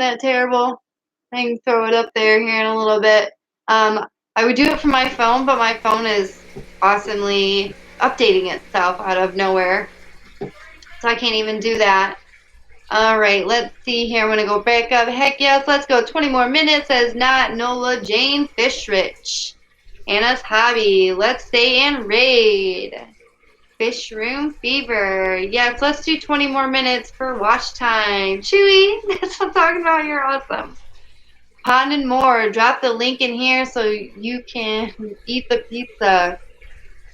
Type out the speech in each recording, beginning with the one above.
that terrible? I can throw it up there here in a little bit. I would do it from my phone, but my phone is awesomely updating itself out of nowhere. So I can't even do that. Alright, let's see here. I'm going to go back up. Heck yes, let's go. 20 more minutes as not Nola Jane Fishrich. Anna's Hobby. Let's stay and raid. FishRoomFever. Yes, let's do 20 more minutes for watch time. Chewy, that's what I'm talking about. You're awesome. Pond and More. Drop the link in here so you can eat the pizza.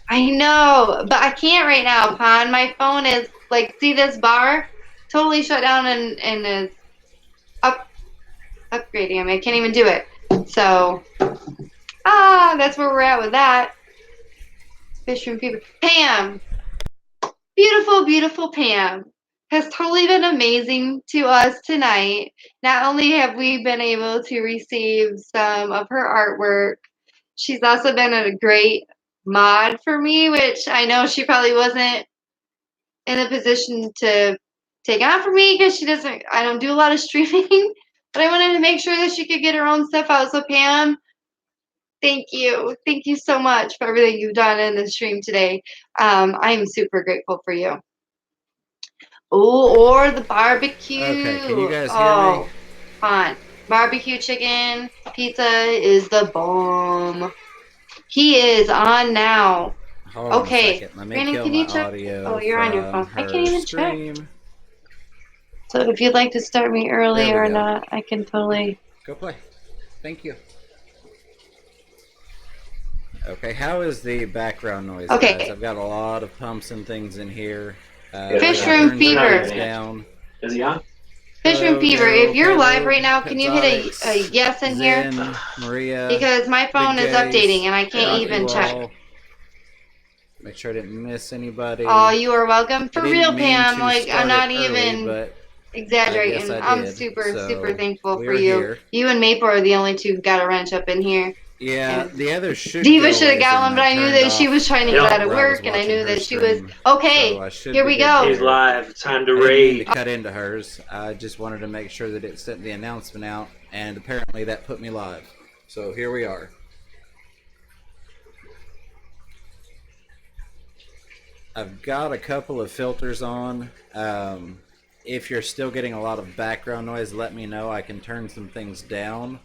I know, but I can't right now, Pond. My phone is, like, see this bar? Totally shut down and is upgrading. I mean, I can't even do it. So, that's where we're at with that. FishRoomFever. Pam. Beautiful, beautiful Pam has totally been amazing to us tonight. Not only have we been able to receive some of her artwork, she's also been a great mod for me, which I know she probably wasn't in a position to take on for me because I don't do a lot of streaming, but I wanted to make sure that she could get her own stuff out. So Pam, thank you. Thank you so much for everything you've done in the stream today. I'm super grateful for you. Oh, or the barbecue. Okay, can you guys hear me? Fine. Barbecue chicken pizza is the bomb. He is on now. Hold on okay. a second. Let me Brandon, kill can my you check? audio. Oh, you're on your phone. I can't even stream. check. So if you'd like to start me early or go. not, I can totally. Go play. Thank you. Okay, how is the background noise, guys? I've got a lot of pumps and things in here. FishRoomFever. Down. Is he on? FishRoomFever. If you're live right now, can you hit a yes in here? Maria. Because my phone is updating and I can't even check. Make sure I didn't miss anybody. Oh, you are welcome. For real, Pam. Like, I'm not even exaggerating. I'm super thankful for you. Here. You and Maple are the only two who got a wrench up in here. Yeah, and the others should. Diva should have got one, but I knew that she was trying to get out of work, and I knew that she was okay. So here we go. He's live. Time to raid. To cut into hers. I just wanted to make sure that it sent the announcement out, and apparently that put me live. So here we are. I've got a couple of filters on. If you're still getting a lot of background noise, let me know. I can turn some things down.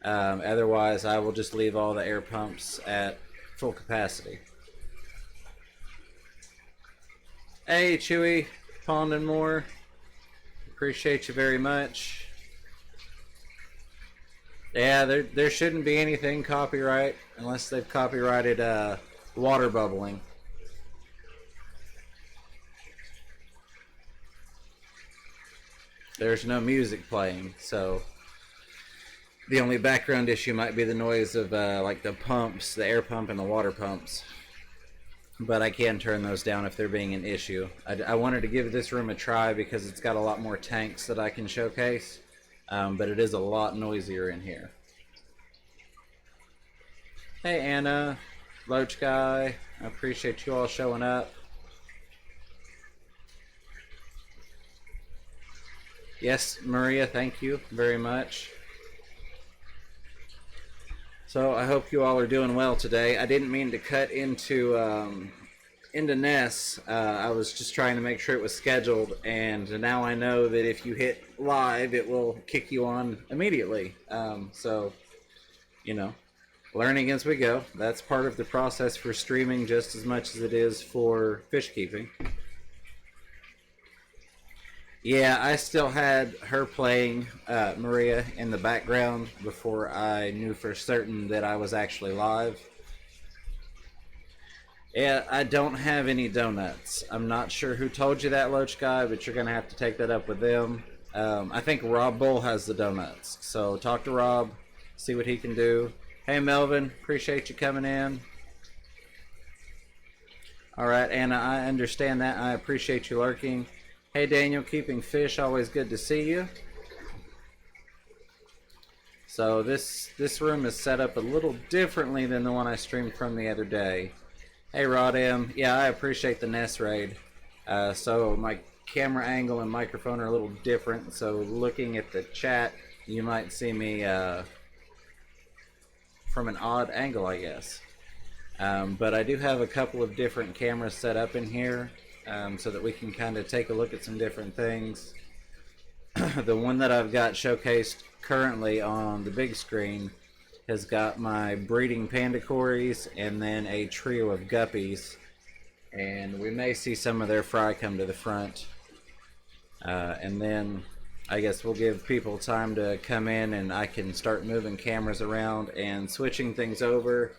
Otherwise, I will just leave all the air pumps at full capacity. Hey, Chewy, Pond and More. Appreciate you very much. Yeah, there shouldn't be anything copyright unless they've copyrighted water bubbling. There's no music playing, so the only background issue might be the noise of like the pumps, the air pump and the water pumps. But I can turn those down if they're being an issue. I wanted to give this room a try because it's got a lot more tanks that I can showcase, but it is a lot noisier in here. Hey Anna, Loach Guy, I appreciate you all showing up. Yes, Maria, thank you very much. So I hope you all are doing well today. I didn't mean to cut into Ness. I was just trying to make sure it was scheduled, and now I know that if you hit live, it will kick you on immediately. So, you know, learning as we go. That's part of the process for streaming just as much as it is for fish keeping. Yeah, I still had her playing Maria in the background before I knew for certain that I was actually live. Yeah, I don't have any donuts. I'm not sure who told you that, Loach Guy, but you're going to have to take that up with them. I think Rob Bull has the donuts, so talk to Rob, see what he can do. Hey, Melvin, appreciate you coming in. All right, Anna, I understand that. I appreciate you lurking. Hey Daniel, keeping fish, always good to see you. So this room is set up a little differently than the one I streamed from the other day. Hey Rod M, yeah, I appreciate the Nest raid. So my camera angle and microphone are a little different, so looking at the chat, you might see me from an odd angle, I guess. But I do have a couple of different cameras set up in here so that we can kind of take a look at some different things. The one that I've got showcased currently on the big screen has got my breeding panda cories and then a trio of guppies, and we may see some of their fry come to the front. And then I guess we'll give people time to come in and I can start moving cameras around and switching things over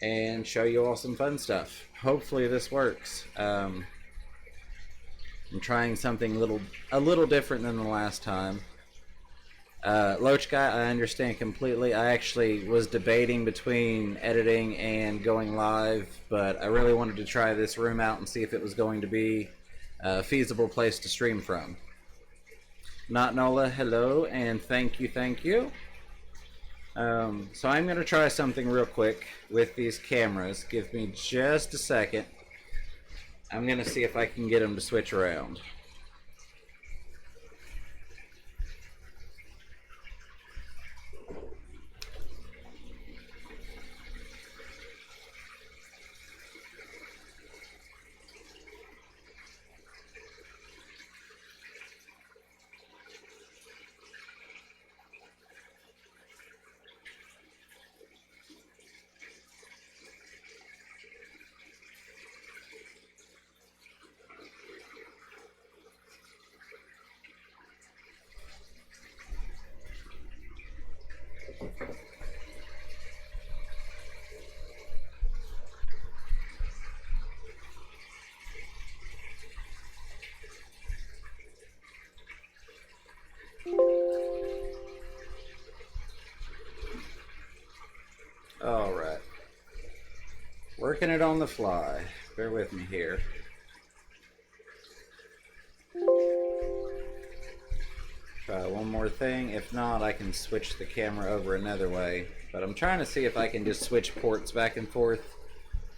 and show you all some fun stuff. Hopefully this works. I'm trying something a little different than the last time. Loach Guy, I understand completely. I actually was debating between editing and going live, but I really wanted to try this room out and see if it was going to be a feasible place to stream from. Not Nola, hello, and thank you, thank you. So I'm going to try something real quick with these cameras. Give me just a second. I'm going to see if I can get them to switch around. Alright. Working it on the fly. Bear with me here. Try one more thing. If not, I can switch the camera over another way. But I'm trying to see if I can just switch ports back and forth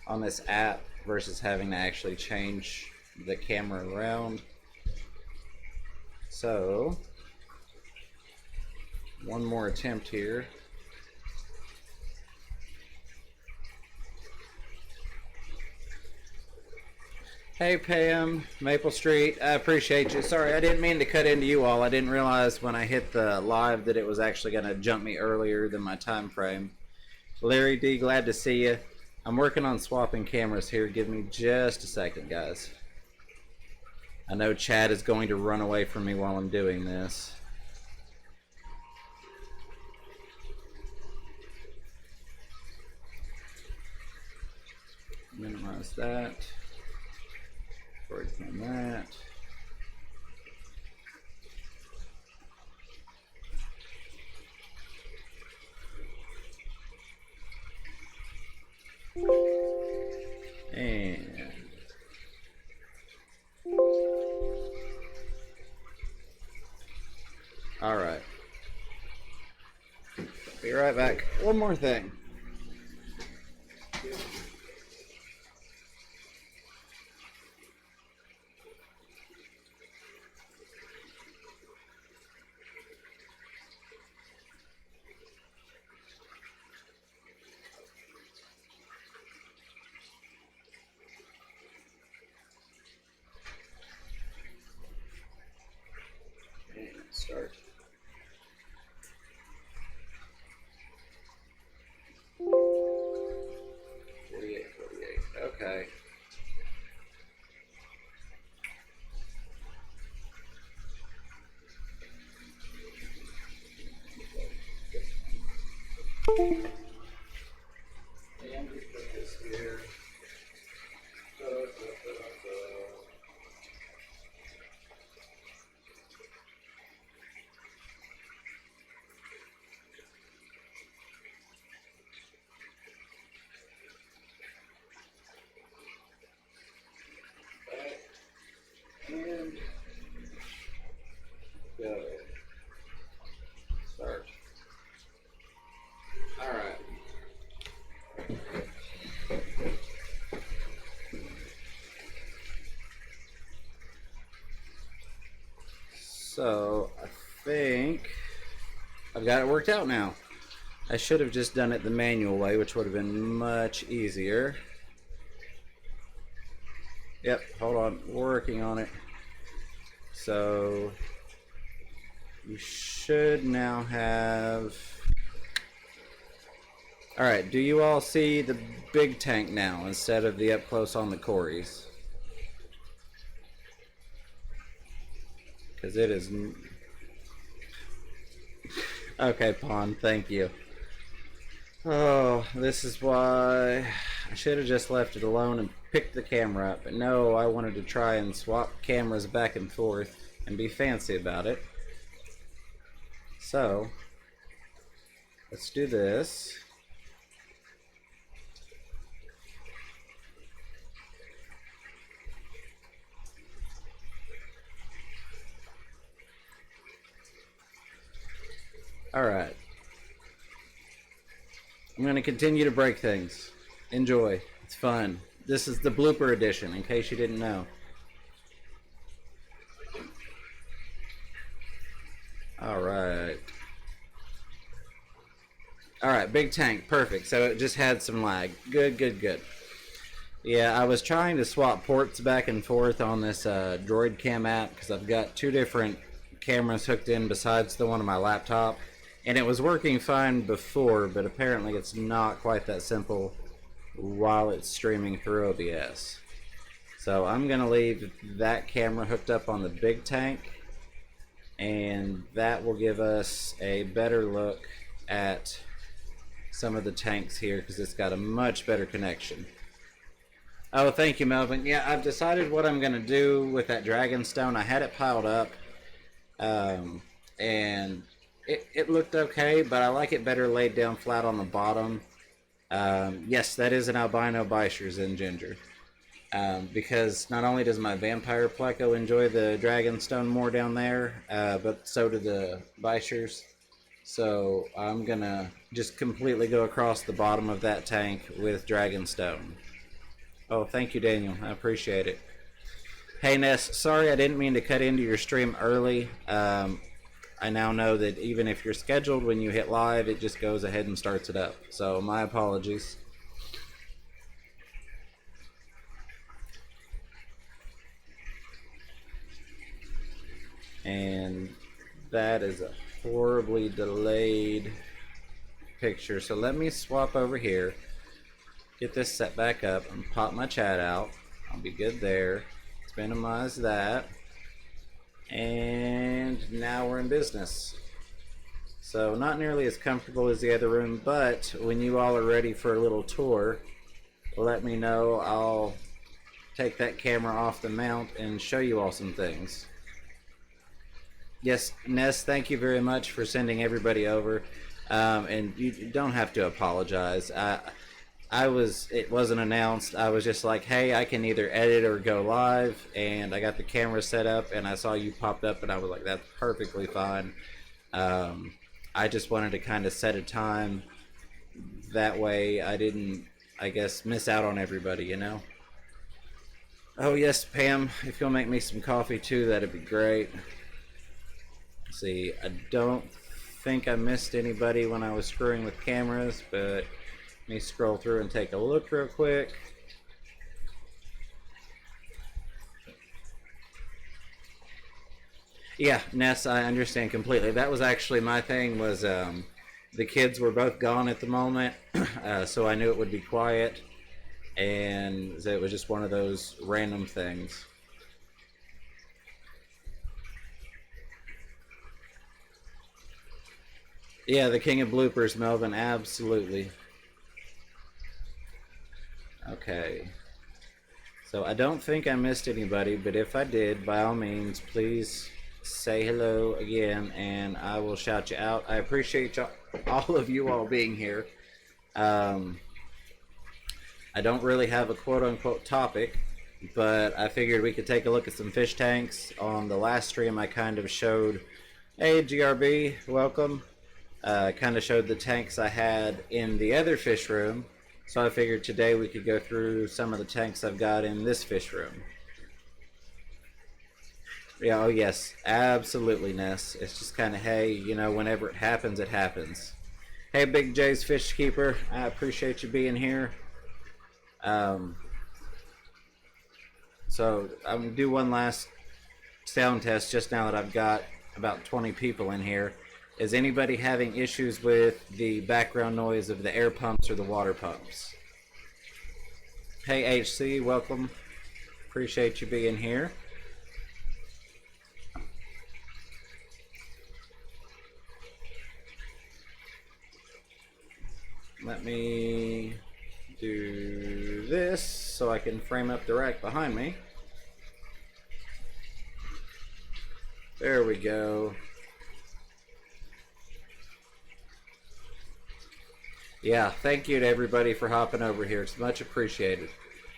on this app versus having to actually change the camera around. So, one more attempt here. Hey Pam, Maple Street, I appreciate you. Sorry, I didn't mean to cut into you all. I didn't realize when I hit the live that it was actually going to jump me earlier than my time frame. Larry D, glad to see you. I'm working on swapping cameras here. Give me just a second, guys. I know Chad is going to run away from me while I'm doing this. Minimize that. On that. And all right. Be right back. One more thing. Start. Okay. And we put this here. And go. Start. Alright. So I think I've got it worked out now. I should have just done it the manual way, which would have been much easier. Yep, hold on, working on it. So you should now have... Alright, do you all see the big tank now instead of the up close on the Corys? Because it is... Okay, Pond, thank you. Oh, this is why I should have just left it alone and picked the camera up. But no, I wanted to try and swap cameras back and forth and be fancy about it. So, let's do this. Alright. I'm going to continue to break things. Enjoy. It's fun. This is the blooper edition, in case you didn't know. Alright. Alright, big tank. Perfect. So it just had some lag. Good, good, good. Yeah, I was trying to swap ports back and forth on this Droid Cam app because I've got two different cameras hooked in besides the one on my laptop. And it was working fine before, but apparently it's not quite that simple while it's streaming through OBS. So I'm going to leave that camera hooked up on the big tank, and that will give us a better look at some of the tanks here because it's got a much better connection. Oh, thank you, Melvin. Yeah, I've decided what I'm going to do with that Dragonstone. I had it piled up, and it looked okay, but I like it better laid down flat on the bottom. Yes, that is an albino Bishers in Ginger. Because not only does my vampire Pleco enjoy the Dragonstone more down there, but so do the Bishers. So I'm gonna just completely go across the bottom of that tank with Dragonstone. Oh, thank you, Daniel. I appreciate it. Hey, Ness, sorry I didn't mean to cut into your stream early. I now know that even if you're scheduled, when you hit live, it just goes ahead and starts it up. So my apologies. And that is a horribly delayed picture. So let me swap over here, get this set back up, and pop my chat out. I'll be good there. Let's minimize that. And now we're in business. So not nearly as comfortable as the other room, but when you all are ready for a little tour, let me know. I'll take that camera off the mount and show you all some things. Yes, Ness, thank you very much for sending everybody over. And you don't have to apologize. It wasn't announced. I was just like, hey, I can either edit or go live, and I got the camera set up, and I saw you popped up, and I was like, that's perfectly fine. I just wanted to kind of set a time. That way I didn't, I guess, miss out on everybody, you know? Oh, yes, Pam, if you'll make me some coffee, too, that'd be great. Let's see, I don't think I missed anybody when I was screwing with cameras, but... Let me scroll through and take a look real quick. Yeah, Ness, I understand completely. That was actually my thing, was the kids were both gone at the moment, so I knew it would be quiet, and it was just one of those random things. Yeah, the king of bloopers, Melvin, absolutely. Okay, so I don't think I missed anybody, but if I did, by all means, please say hello again, and I will shout you out. I appreciate all of you all being here. I don't really have a quote-unquote topic, but I figured we could take a look at some fish tanks. On the last stream, I kind of showed, hey, GRB, welcome. Kind of showed the tanks I had in the other fish room. So I figured today we could go through some of the tanks I've got in this fish room. Yeah, oh yes, absolutely, Ness. It's just kind of, hey, you know, whenever it happens, it happens. Hey, Big J's Fish Keeper, I appreciate you being here. Um, so I'm gonna do one last sound test just now that I've got about 20 people in here. Is anybody having issues with the background noise of the air pumps or the water pumps? Hey, HC, welcome. Appreciate you being here. Let me do this so I can frame up the rack behind me. There we go. Yeah, thank you to everybody for hopping over here. It's much appreciated.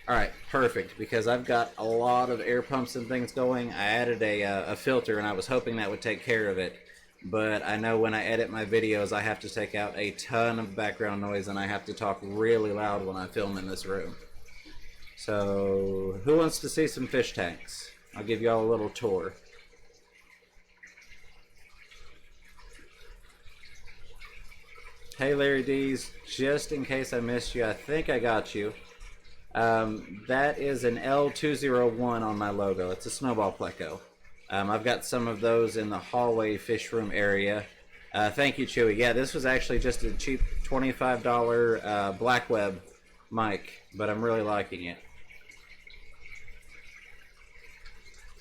All right, perfect, because I've got a lot of air pumps and things going. I added a filter, and I was hoping that would take care of it. But I know when I edit my videos, I have to take out a ton of background noise, and I have to talk really loud when I film in this room. So, who wants to see some fish tanks? I'll give you all a little tour. Hey, Larry D's, just in case I missed you, I think I got you. That is an L201 on my logo. It's a snowball pleco. I've got some of those in the hallway fish room area. Thank you, Chewy. Yeah, this was actually just a cheap $25 black web mic, but I'm really liking it.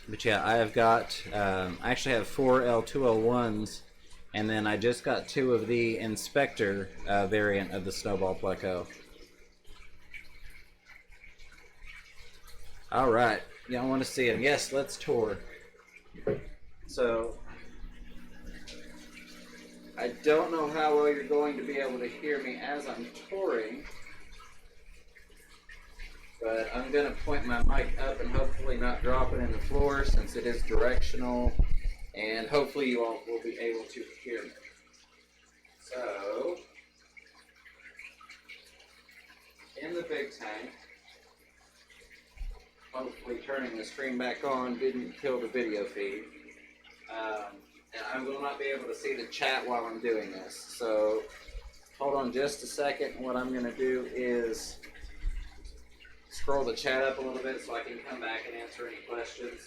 But yeah, I have got, I actually have 4 L201s, and then I just got 2 of the Inspector variant of the snowball pleco. All right, y'all want to see them? Yes, let's tour. So, I don't know how well you're going to be able to hear me as I'm touring, but I'm going to point my mic up and hopefully not drop it in the floor since it is directional, and hopefully you all will be able to hear me. So, in the big tank, hopefully turning the screen back on didn't kill the video feed. And I will not be able to see the chat while I'm doing this. So hold on just a second. What I'm going to do is scroll the chat up a little bit so I can come back and answer any questions.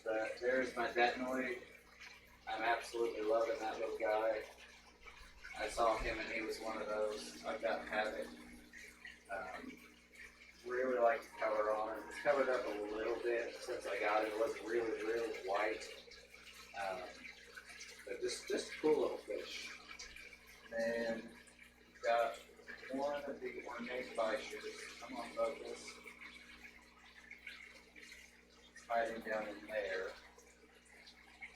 But there's my Detnoid. I'm absolutely loving that little guy. I saw him and he was one of those. I've got to have it. Really like the color on it. It's covered up a little bit since I got it. It wasn't really, really white. But just a cool little fish. And we've got one of the ornate bishers. I'm on focus. It's hiding down in there.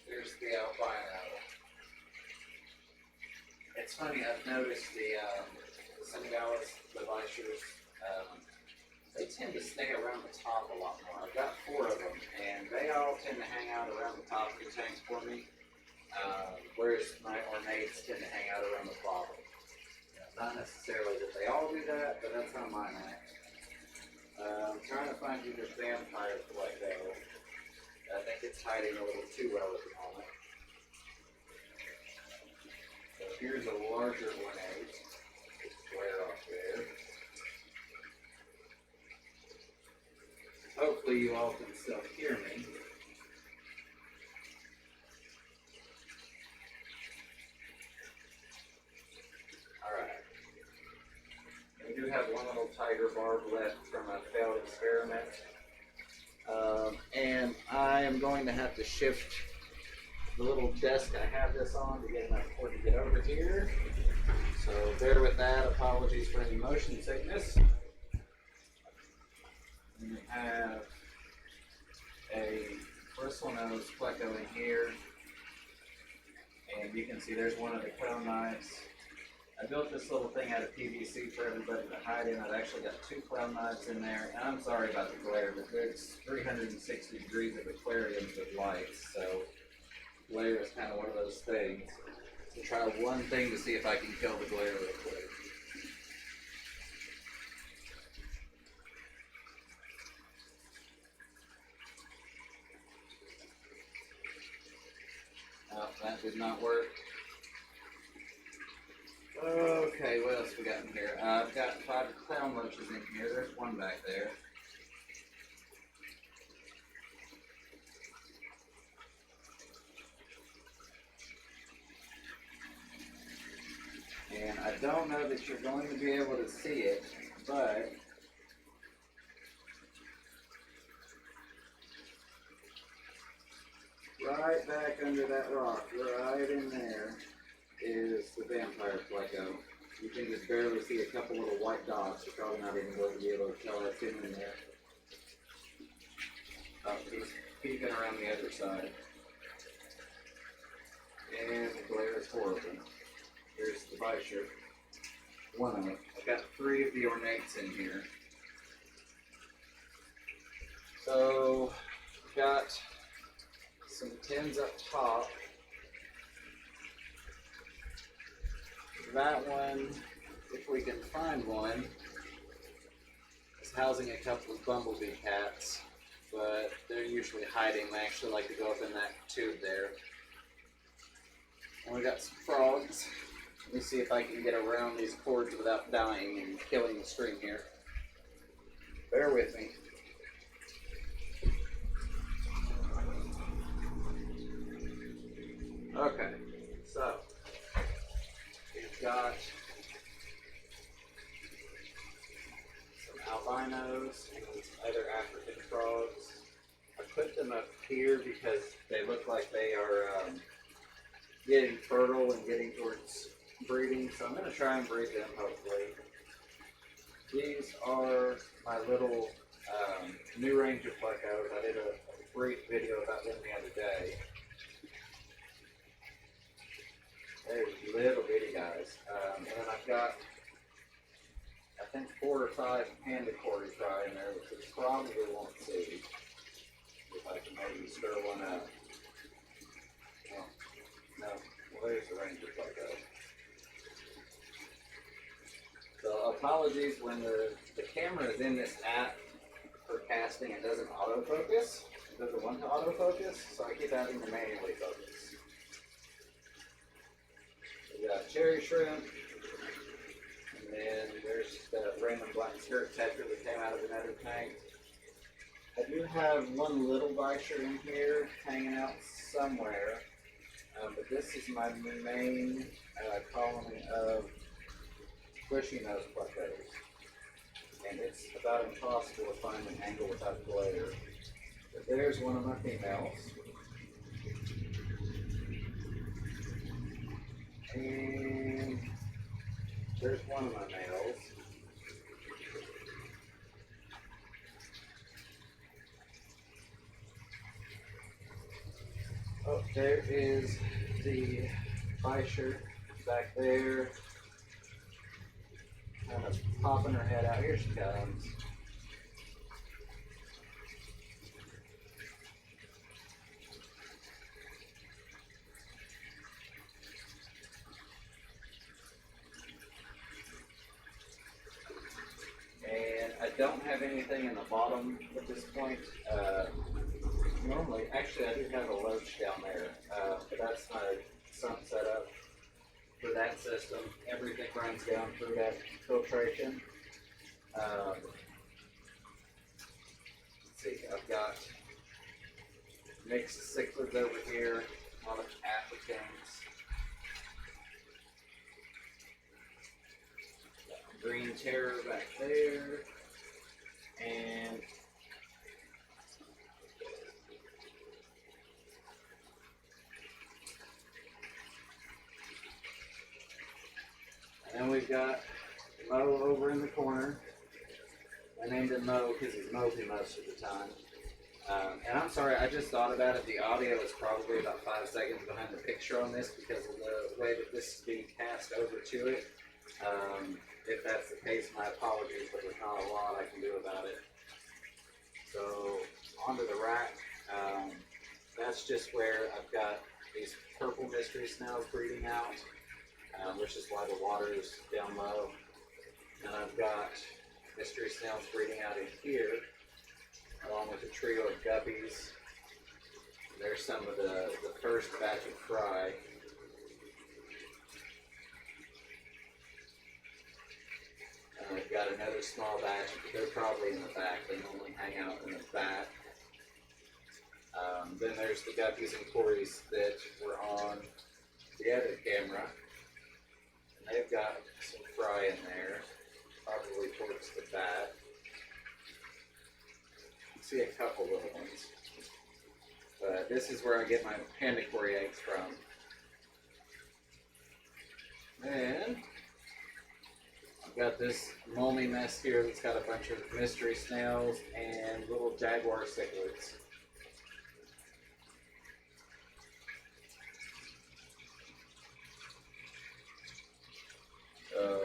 There's the albino. It's funny, I've noticed the Senegalese, the bishers, they tend to stay around the top a lot more. I've got 4 of them, and they all tend to hang out around the top of the tanks for me, whereas my ornates tend to hang out around the bottom. Not necessarily that they all do that, but that's how mine act. I'm trying to find you this vampire pleco. I think it's hiding a little too well at the moment. So here's a larger ornate. Just flare off there. Hopefully you all can still hear me. Alright. We do have one little tiger barb left from a failed experiment. And I am going to have to shift the little desk I have this on to get enough cord to get over here. So bear with that. Apologies for any motion sickness. We have a bristlenose pleco in here, and you can see there's one of the crown knives. I built this little thing out of PVC for everybody to hide in. I've actually got 2 crown knives in there, and I'm sorry about the glare, but there's 360 degrees of aquariums with lights, so glare is kind of one of those things. So try one thing to see if I can kill the glare real quick. else we got in here? I've got 5 clown roaches in here. There's one back there. And I don't know that you're going to be able to see it, but right back under that rock, right in there, is the vampire pleco. You can just barely see a couple little white dots. You're probably not even going to be able to tell that's him in there. Oh, he's peeking around the other side. And the glare is horrible. Here's the visor. One of them. I've got 3 of the ornates in here. So, I've got some tins up top. That one, if we can find one, is housing a couple of bumblebee cats, but they're usually hiding. They actually like to go up in that tube there. And we got some frogs. Let me see if I can get around these cords without dying and killing the string here. Bear with me. Okay, so we've got some albinos and some other African frogs. I put them up here because they look like they are getting fertile and getting towards breeding, so I'm going to try and breed them hopefully. These are my little new Ranger plecos. I did a brief video about them the other day. They're little bitty guys. And then I've got, I think, 4 or 5 panda cordyceps in there, which you probably won't see. If I can maybe stir one up. Oh, no, well, there's the Ranger pleco. So apologies when the camera is in this app for casting, it doesn't autofocus. It doesn't want to autofocus, so I keep having to manually focus. We got cherry shrimp, and then there's the random black skirt tetra that came out of another tank. I do have one little visor in here hanging out somewhere, but this is my main colony of bushy nose plecos, and it's about impossible to find an angle without glare. But there's one of my females, and there's one of my males. Oh, there is the visor back there. Kind of popping her head out. Here she comes. And I don't have anything in the bottom at this point. Normally, actually, I do have a loach down there, but that's my sump setup for that system. Everything runs down through that filtration. Let's see, I've got mixed cichlids over here, a lot of Africans. Green terror back there, and then we've got Mo over in the corner. I named him Mo because he's moping most of the time. And I'm sorry, I just thought about it. The audio is probably about 5 seconds behind the picture on this because of the way that this is being cast over to it. If that's the case, my apologies, but there's not a lot I can do about it. So, onto the rack. That's just where I've got these purple mystery snails breeding out, which is why the water is down low. And I've got mystery snails breeding out in here, along with a trio of guppies. There's some of the first batch of fry. got another small batch. They're probably in the back. They normally hang out in the back. Then there's the guppies and cories that were on the other camera. And they've got some fry in there, probably towards the back. You can see a couple little ones. But this is where I get my panda cory eggs from. Then I've got this moldy mess here that's got a bunch of mystery snails and little jaguar cichlids. So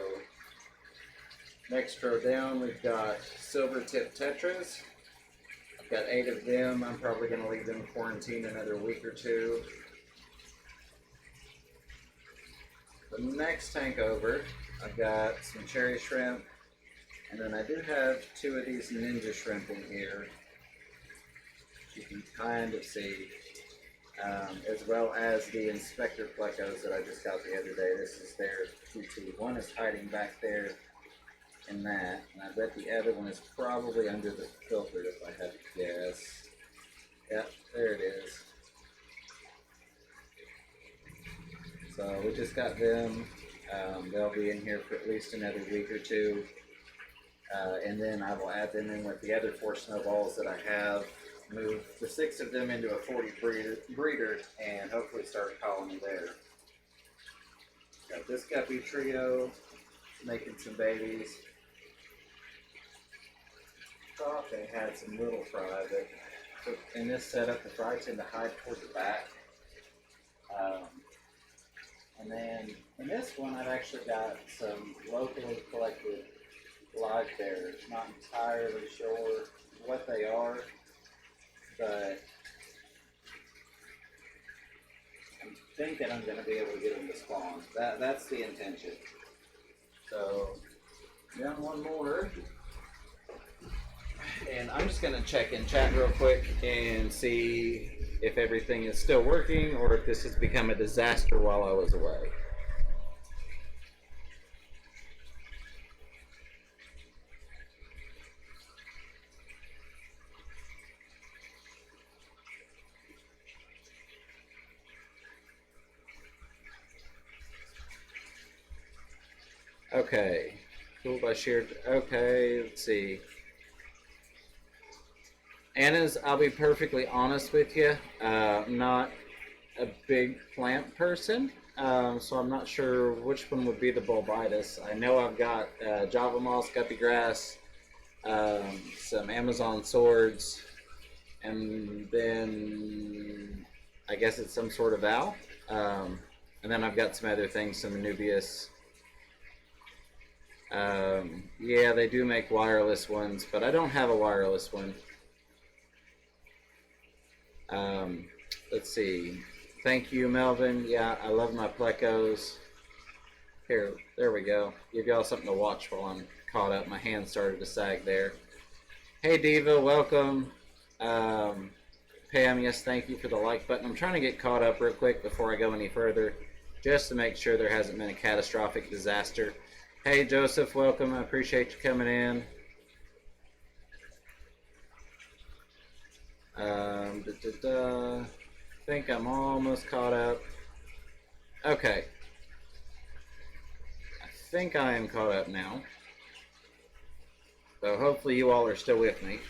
next row down we've got silver tip tetras. I've got 8 of them. I'm probably going to leave them quarantined another week or two. The next tank over, I've got some cherry shrimp, and then I do have 2 of these ninja shrimp in here. You can kind of see, as well as the inspector plecos that I just got the other day. This is their QT. One is hiding back there in that, and I bet the other one is probably under the filter if I had to guess. Yep, there it is. So we just got them. They'll be in here for at least another week or two. And then I will add them in with the other 4 snowballs that I have. Move the 6 of them into a 40 breeder and hopefully start a colony there. Got this guppy trio making some babies. Thought they had some little fry, but in this setup, the fry tend to hide toward the back. And then in this one, I've actually got some locally collected live bears. Not entirely sure what they are, but I'm thinking I'm going to be able to get them to spawn. That's the intention. So, down one more. And I'm just going to check in chat real quick and see if everything is still working or if this has become a disaster while I was away. Okay, cool by shared. Okay, let's see. Anna's, I'll be perfectly honest with you, not a big plant person, so I'm not sure which one would be the bulbitis. I know I've got Java moss, guppy grass, some Amazon swords, and then I guess it's some sort of owl. And then I've got some other things, some Anubias. Yeah, they do make wireless ones, but I don't have a wireless one. Let's see. Thank you, Melvin. Yeah, I love my plecos. Here, there we go. Give y'all something to watch while I'm caught up. My hand started to sag there. Hey, Diva, welcome. Pam, yes, thank you for the like button. I'm trying to get caught up real quick before I go any further, just to make sure there hasn't been a catastrophic disaster. Hey, Joseph, welcome. I appreciate you coming in. I think I'm almost caught up. Okay. I think I am caught up now. So hopefully you all are still with me.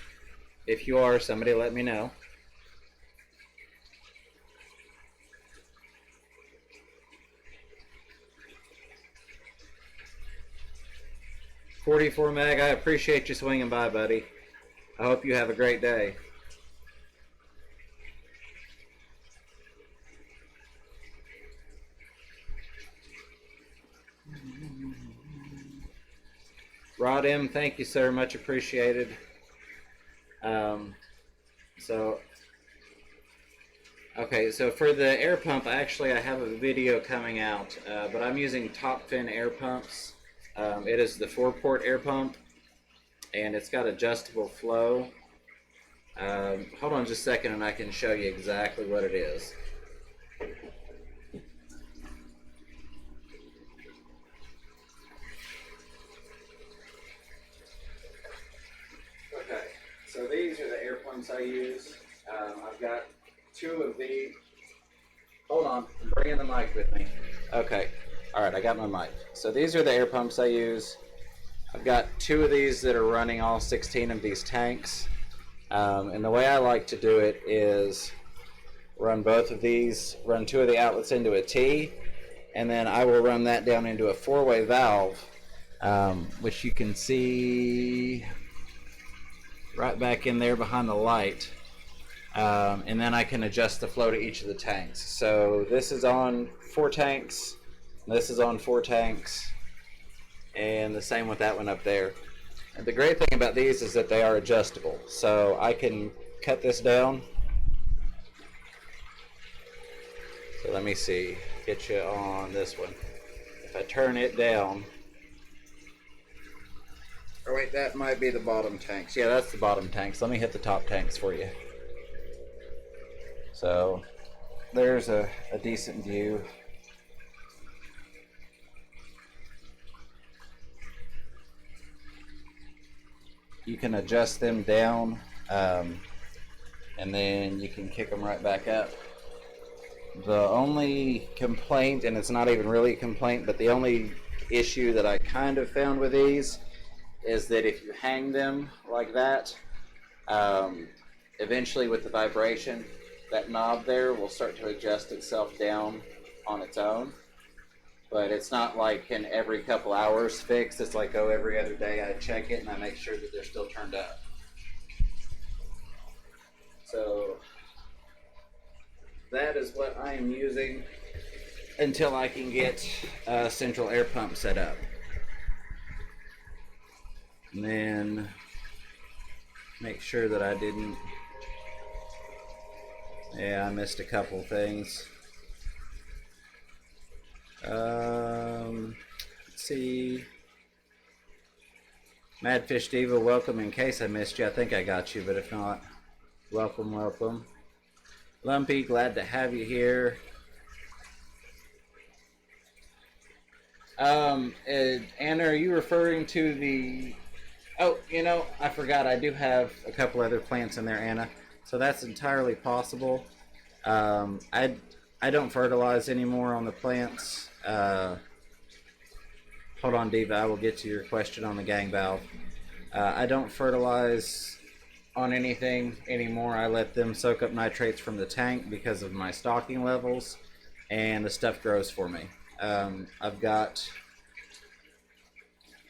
If you are, somebody let me know. $44 Meg, I appreciate you swinging by, buddy. I hope you have a great day. Rod M, thank you, sir. Much appreciated. Okay, so for the air pump, I have a video coming out, but I'm using top fin air pumps. It is the 4-port air pump, and it's got adjustable flow. Hold on just a second, and I can show you exactly what it is. pumps I use. I've got two of the. Hold on, I'm bringing the mic with me. Okay, all right, I got my mic. So these are the air pumps I use. I've got two of these that are running all 16 of these tanks. And the way I like to do it is run both of these, run two of the outlets into a T, and then I will run that down into a four-way valve, which you can see right back in there behind the light. And then I can adjust the flow to each of the tanks. So this is on 4 tanks, this is on 4 tanks, and the same with that one up there. And the great thing about these is that they are adjustable. So I can cut this down. So let me see, get you on this one. If I turn it down, or wait, that might be the bottom tanks. Yeah, that's the bottom tanks. Let me hit the top tanks for you. So there's a decent view. You can adjust them down, and then you can kick them right back up. The only complaint, and it's not even really a complaint, but the only issue that I kind of found with these is that if you hang them like that, eventually with the vibration, that knob there will start to adjust itself down on its own. But it's not like an every couple hours fix. It's like, oh, every other day I check it and I make sure that they're still turned up. So that is what I am using until I can get a central air pump set up. And then make sure that I didn't, yeah, I missed a couple things. Let's see. Madfish Diva, welcome. In case I missed you, I think I got you, but if not, welcome, welcome. Lumpy, glad to have you here. Anna, are you referring to the... Oh, you know, I forgot. I do have a couple other plants in there, Anna. So that's entirely possible. I don't fertilize anymore on the plants. Hold on, Diva. I will get to your question on the gang valve. I don't fertilize on anything anymore. I let them soak up nitrates from the tank because of my stocking levels, and the stuff grows for me. I've got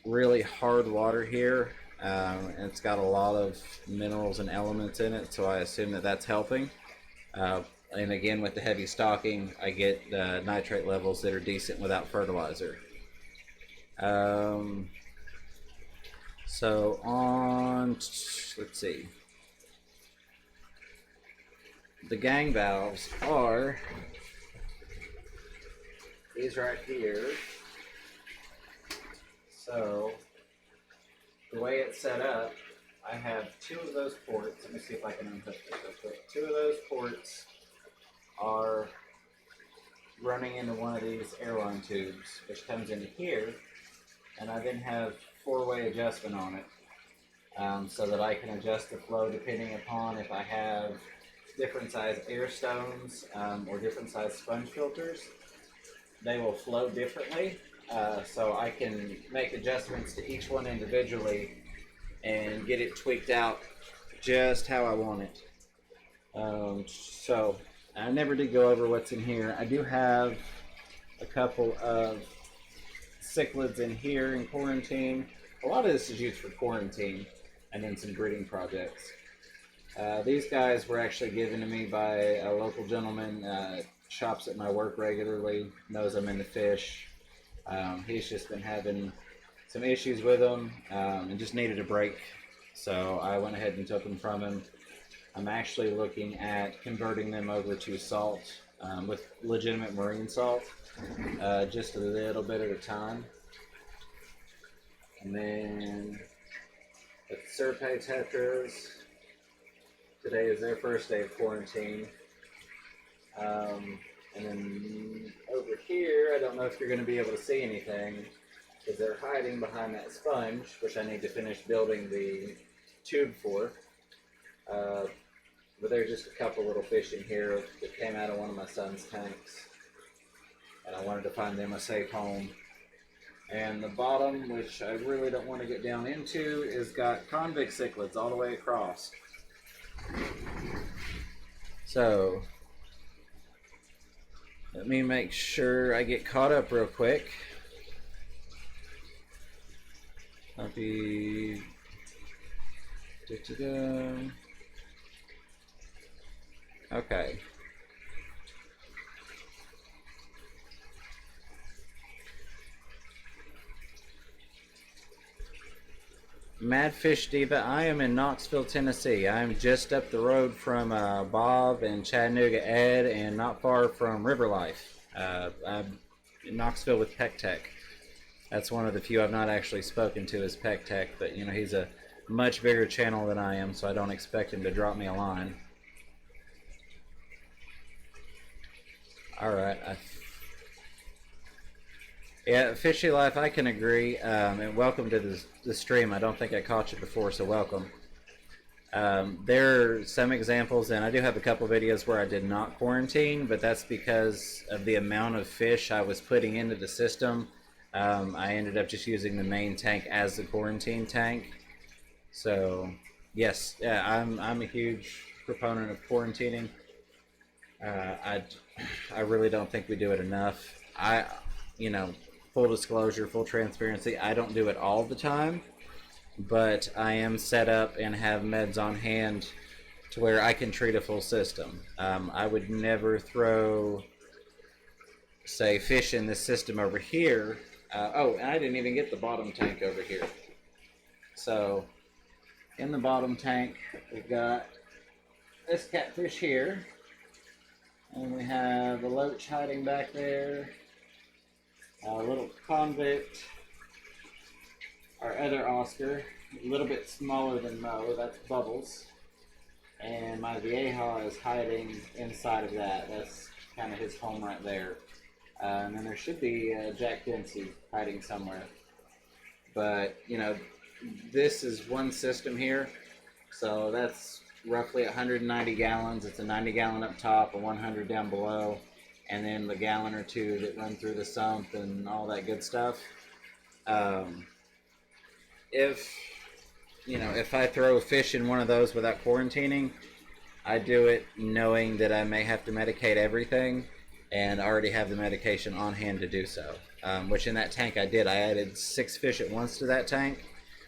really hard water here, and it's got a lot of minerals and elements in it, so I assume that that's helping. And again, with the heavy stocking, I get nitrate levels that are decent without fertilizer. So on, let's see. The gang valves are these right here. So the way it's set up, I have two of those ports. Let me see if I can unhook this real quick. Two of those ports are running into one of these airline tubes, which comes into here, and I then have four-way adjustment on it, so that I can adjust the flow depending upon if I have different size air stones or different size sponge filters. They will flow differently, so I can make adjustments to each one individually and get it tweaked out just how I want it. So I never did go over what's in here. I do have a couple of cichlids in here in quarantine. A lot of this is used for quarantine and then some breeding projects. These guys were actually given to me by a local gentleman, shops at my work regularly, knows I'm into fish. He's just been having some issues with them and just needed a break. So I went ahead and took them from him. I'm actually looking at converting them over to salt with legitimate marine salt, just a little bit at a time. And then the Serpe tetras. Today is their first day of quarantine. And then over here, I don't know if you're going to be able to see anything, because they're hiding behind that sponge, which I need to finish building the tube for. But there's just a couple little fish in here that came out of one of my son's tanks, and I wanted to find them a safe home. And the bottom, which I really don't want to get down into, is got convict cichlids all the way across. So let me make sure I get caught up real quick. I'll be... Okay. Madfish Diva, I am in Knoxville, Tennessee. I'm just up the road from Bob and Chattanooga Ed, and not far from River Life. I'm in Knoxville with Peck Tech. That's one of the few I've not actually spoken to is Peck Tech, but you know, he's a much bigger channel than I am, so I don't expect him to drop me a line. Alright, yeah, Fishy Life, I can agree, and welcome to the stream. I don't think I caught you before, so welcome. There are some examples, and I do have a couple videos where I did not quarantine, but that's because of the amount of fish I was putting into the system. I ended up just using the main tank as the quarantine tank. So, yes, yeah, I'm a huge proponent of quarantining. I really don't think we do it enough. You know, full disclosure, full transparency, I don't do it all the time, but I am set up and have meds on hand to where I can treat a full system. I would never throw, say, fish in this system over here. Oh, and I didn't even get the bottom tank over here. So, in the bottom tank, we've got this catfish here. And we have a loach hiding back there. A little convict. Our other Oscar, a little bit smaller than Mo, that's Bubbles. And my Vieja is hiding inside of that. That's kind of his home right there. And then there should be Jack Dempsey hiding somewhere. But, you know, this is one system here. So that's roughly 190 gallons. It's a 90 gallon up top, a 100 down below, and then the gallon or two that run through the sump and all that good stuff. If I throw a fish in one of those without quarantining, I do it knowing that I may have to medicate everything, and already have the medication on hand to do so. Which in that tank I did. I added 6 fish at once to that tank.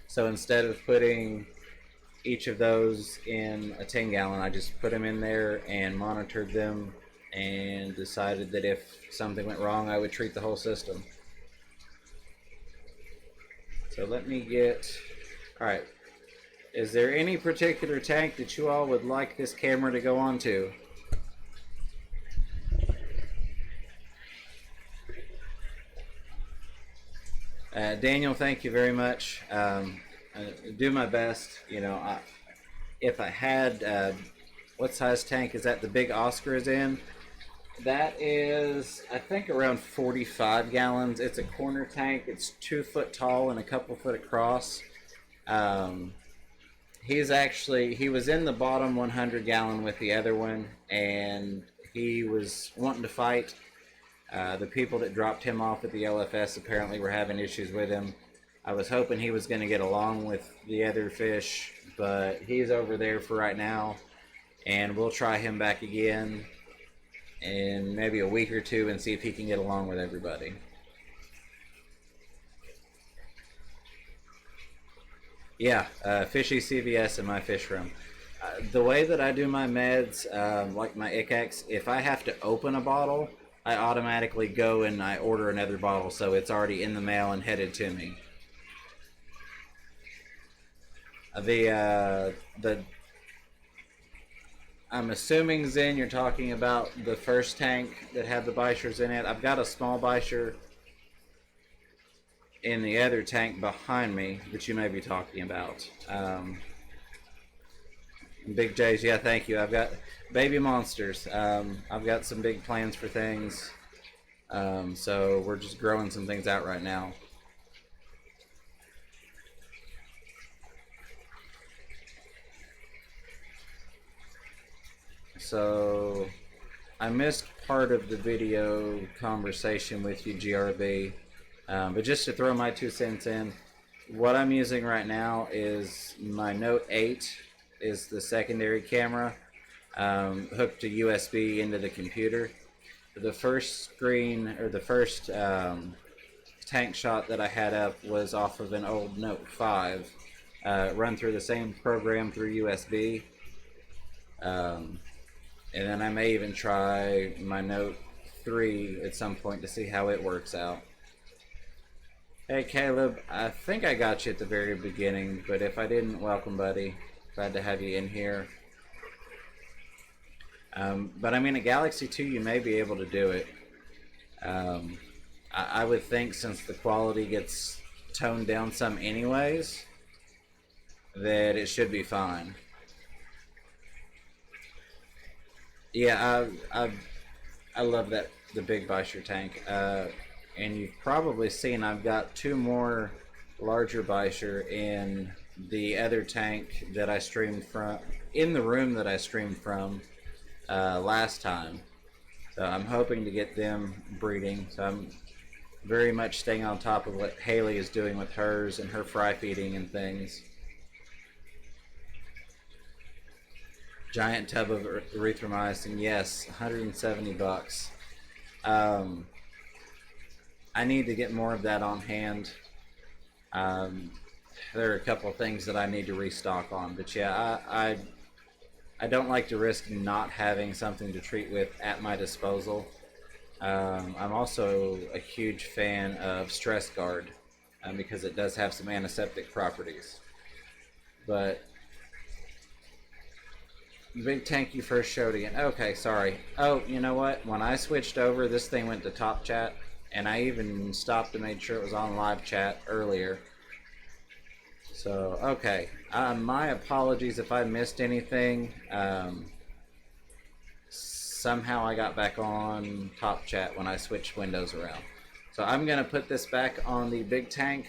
So instead of putting each of those in a 10 gallon, I just put them in there and monitored them and decided that if something went wrong, I would treat the whole system. So let me get... Alright. Is there any particular tank that you all would like this camera to go on to? Daniel, thank you very much. I do my best. You know, if I had, what size tank is that the big Oscar is in? That is, I think, around 45 gallons. It's a corner tank. It's 2 foot tall and a couple foot across. He was in the bottom 100 gallon with the other one, and he was wanting to fight. The people that dropped him off at the LFS apparently were having issues with him. I was hoping he was going to get along with the other fish, but he's over there for right now, and we'll try him back again in maybe a week or two and see if he can get along with everybody. Yeah, Fishy CVS in my fish room. The way that I do my meds, like my ICAX, if I have to open a bottle, I automatically go and I order another bottle, so it's already in the mail and headed to me. I'm assuming, Zen, you're talking about the first tank that had the bichers in it. I've got a small bicher in the other tank behind me that you may be talking about. Big J's, yeah, thank you. I've got baby monsters. I've got some big plans for things. So we're just growing some things out right now. So I missed part of the video conversation with you, GRB. But just to throw my 2 cents in, what I'm using right now is my Note 8 is the secondary camera, hooked to USB into the computer. The first screen, or the first tank shot that I had up was off of an old Note 5, run through the same program through USB. And then I may even try my Note 3 at some point to see how it works out. Hey Caleb, I think I got you at the very beginning, but if I didn't, welcome buddy. Glad to have you in here. But I mean, a Galaxy 2 you may be able to do it. I would think since the quality gets toned down some anyways, that it should be fine. Yeah, I love that, the big Beischer tank. And you've probably seen I've got 2 more larger Beischer in the other tank that I streamed from, in the room that I streamed from last time. So I'm hoping to get them breeding. So I'm very much staying on top of what Haley is doing with hers and her fry feeding and things. Giant tub of erythromycin, yes, 170 bucks. I need to get more of that on hand. There are a couple of things that I need to restock on, but yeah, I don't like to risk not having something to treat with at my disposal. I'm also a huge fan of Stress Guard because it does have some antiseptic properties. But the big tank you first showed again. Okay, sorry. Oh, you know what? When I switched over, this thing went to top chat, and I even stopped and made sure it was on live chat earlier. So, okay. My apologies if I missed anything. Somehow I got back on top chat when I switched windows around. So I'm going to put this back on the big tank,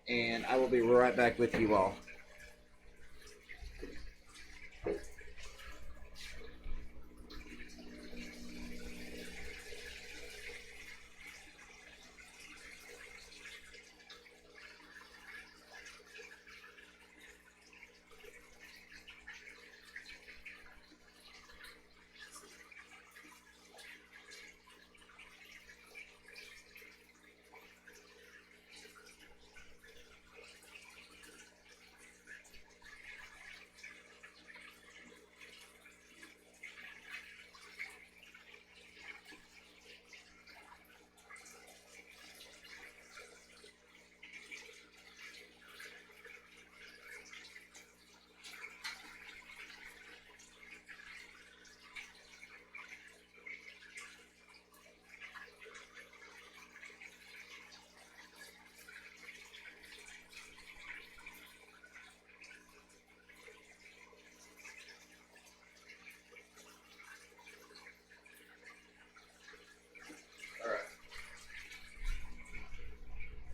and I will be right back with you all.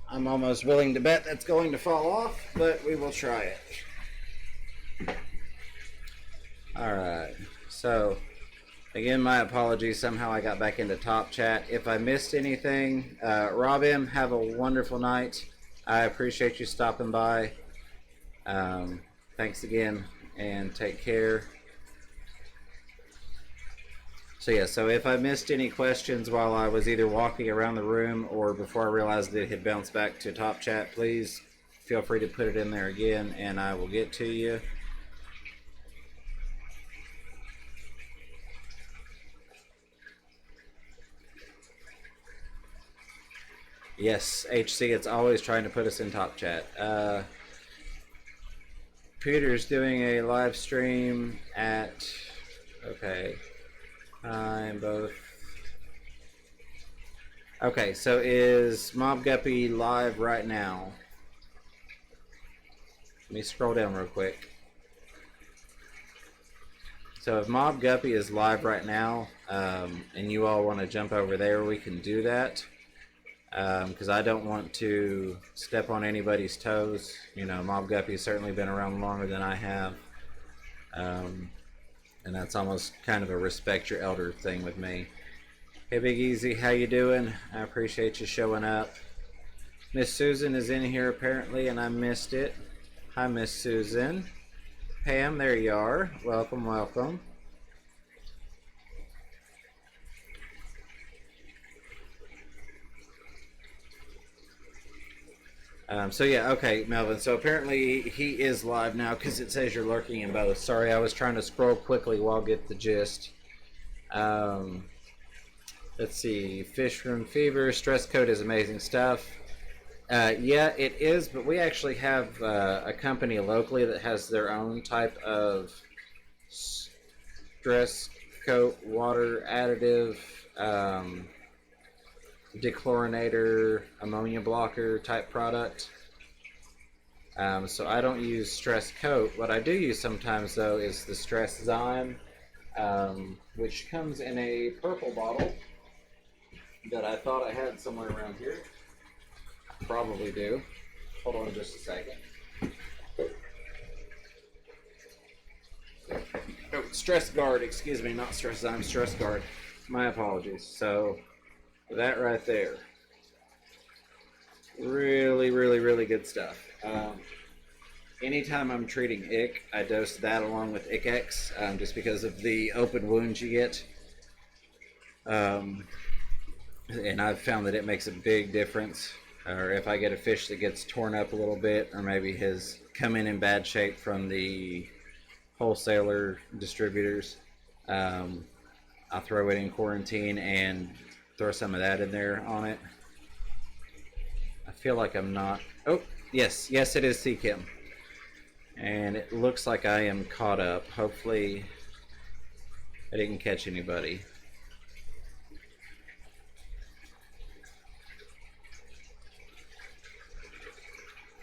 I'm almost willing to bet that's going to fall off, but we will try it. Alright, so again, my apologies. Somehow I got back into top chat. If I missed anything, Rob M, have a wonderful night. I appreciate you stopping by. Thanks again, and take care. So yeah, so if I missed any questions while I was either walking around the room or before I realized that it had bounced back to top chat, please feel free to put it in there again and I will get to you. Yes, HC, it's always trying to put us in top chat. Peter's doing a live stream at, okay, I'm both. Okay, so is Mob Guppy live right now? Let me scroll down real quick. So if Mob Guppy is live right now, and you all want to jump over there, we can do that. Because I don't want to step on anybody's toes. You know, Mob Guppy's certainly been around longer than I have. and that's almost kind of a respect your elder thing with me. Hey, Big Easy, how you doing? I appreciate you showing up. Miss Susan is in here apparently, and I missed it. Hi, Miss Susan. Pam, there you are. Welcome, welcome. So yeah, okay, Melvin. So apparently he is live now because it says you're lurking in both. Sorry, I was trying to scroll quickly while get the gist. Um, let's see. Fish Room Fever. Stress Code is amazing stuff. Yeah, it is, but we actually have a company locally that has their own type of stress coat water additive, dechlorinator, ammonia blocker type product. So I don't use Stress Coat. What I do use sometimes though is the Stress Zyme, which comes in a purple bottle that I thought I had somewhere around here. Probably do. Hold on just a second. Oh, Stress Guard, excuse me, not Stress Zyme, Stress Guard. My apologies. So that right there. Really, really, really good stuff. Anytime I'm treating ick, I dose that along with Ick-X, just because of the open wounds you get. And I've found that it makes a big difference. Or if I get a fish that gets torn up a little bit, or maybe has come in bad shape from the wholesaler distributors, I'll throw it in quarantine and throw some of that in there on it. I feel like I'm not... Oh, yes, it is C-Chem. And it looks like I am caught up. Hopefully I didn't catch anybody.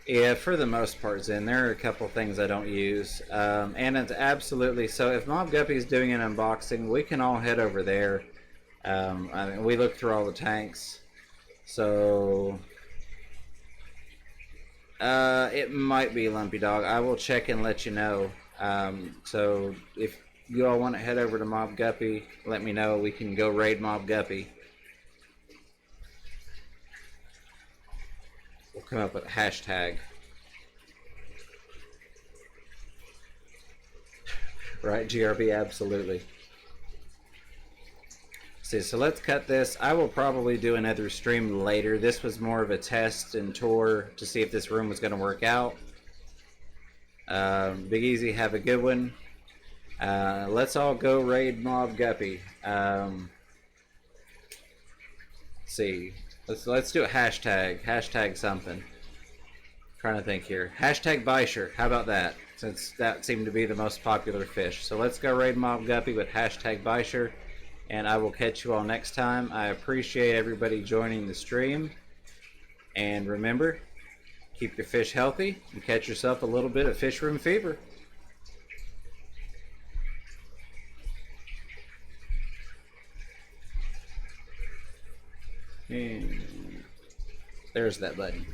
Yeah, for the most part, Zen. There are a couple things I don't use. And it's absolutely... So if Mob Guppy's doing an unboxing, we can all head over there. I mean, we look through all the tanks. So... it might be Lumpy Dog. I will check and let you know. So if you all want to head over to Mob Guppy, let me know. We can go raid Mob Guppy. We'll come up with a hashtag. Right, GRB, absolutely. See, so let's cut this. I will probably do another stream later. This was more of a test and tour to see if this room was going to work out. Big Easy, have a good one. Let's all go raid Mob Guppy. See, let's do a hashtag. Hashtag something. Trying to think here. Hashtag Beischer. How about that? Since that seemed to be the most popular fish. So let's go raid Mob Guppy with hashtag Beischer. And I will catch you all next time. I appreciate everybody joining the stream. And remember, keep your fish healthy and catch yourself a little bit of fish room fever. And there's that button.